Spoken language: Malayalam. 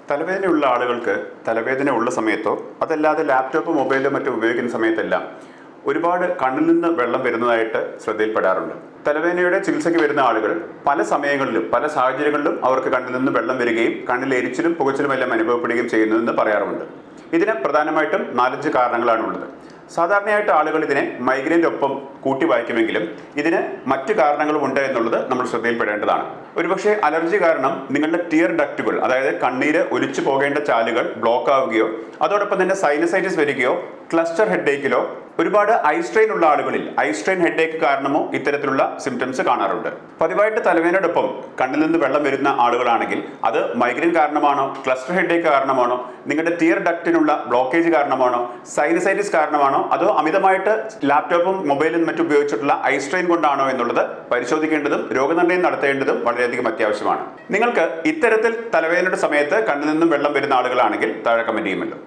തലവേദനയുള്ള ആളുകൾക്ക് തലവേദന ഉള്ള സമയത്തോ അതല്ലാതെ ലാപ്ടോപ്പ് മൊബൈലോ മറ്റോ ഉപയോഗിക്കുന്ന സമയത്തെല്ലാം ഒരുപാട് കണ്ണിൽ നിന്ന് വെള്ളം വരുന്നതായിട്ട് ശ്രദ്ധയിൽപ്പെടാറുണ്ട്. തലവേദനയുടെ ചികിത്സയ്ക്ക് വരുന്ന ആളുകൾ പല സമയങ്ങളിലും പല സാഹചര്യങ്ങളിലും അവർക്ക് കണ്ണിൽ നിന്ന് വെള്ളം വരികയും കണ്ണിൽ എരിച്ചിലും പുകച്ചിലും എല്ലാം അനുഭവപ്പെടുകയും ചെയ്യുന്നതെന്ന് പറയാറുമുണ്ട്. ഇതിന് പ്രധാനമായിട്ടും 4-5 കാരണങ്ങളാണുള്ളത്. സാധാരണയായിട്ട് ആളുകൾ ഇതിനെ മൈഗ്രെയിൻ്റെ ഒപ്പം കൂട്ടി വായിക്കുമെങ്കിലും ഇതിന് മറ്റു കാരണങ്ങളും ഉണ്ട് എന്നുള്ളത് നമ്മൾ ശ്രദ്ധയിൽപ്പെടേണ്ടതാണ്. ഒരുപക്ഷെ അലർജി കാരണം നിങ്ങളുടെ ടിയർ ഡക്റ്റുകൾ, അതായത് കണ്ണീര് ഒലിച്ചു പോകേണ്ട ചാലുകൾ ബ്ലോക്ക് ആവുകയോ അതോടൊപ്പം തന്നെ സൈനസൈറ്റിസ് വരികയോ ക്ലസ്റ്റർ ഹെഡേക്കിലോ ഒരുപാട് ഐ സ്ട്രെയിൻ ഉള്ള ആളുകളിൽ ഐ സ്ട്രെയിൻ ഹെഡേക്ക് കാരണമോ ഇത്തരത്തിലുള്ള സിംറ്റംസ് കാണാറുണ്ട്. പതിവായിട്ട് തലവേദനയോടൊപ്പം കണ്ണിൽ നിന്ന് വെള്ളം വരുന്ന ആളുകളാണെങ്കിൽ അത് മൈഗ്രെയിൻ കാരണമാണോ, ക്ലസ്റ്റർ ഹെഡേക്ക് കാരണമാണോ, നിങ്ങളുടെ ടിയർ ഡക്റ്റിനുള്ള ബ്ലോക്കേജ് കാരണമാണോ, സൈനസൈറ്റിസ് കാരണമാണോ, അതോ അമിതമായിട്ട് ലാപ്ടോപ്പും മൊബൈലും മറ്റും ഉപയോഗിച്ചിട്ടുള്ള ഐ സ്ട്രെയിൻ കൊണ്ടാണോ എന്നുള്ളത് പരിശോധിക്കേണ്ടതും രോഗനിർണയം നടത്തേണ്ടതും വളരെയധികം അത്യാവശ്യമാണ്. നിങ്ങൾക്ക് ഇത്തരത്തിൽ തലവേദനയുടെ സമയത്ത് കണ്ണിൽ നിന്നും വെള്ളം വരുന്ന ആളുകളാണെങ്കിൽ താഴെ കമന്റ് ചെയ്യുമല്ലോ.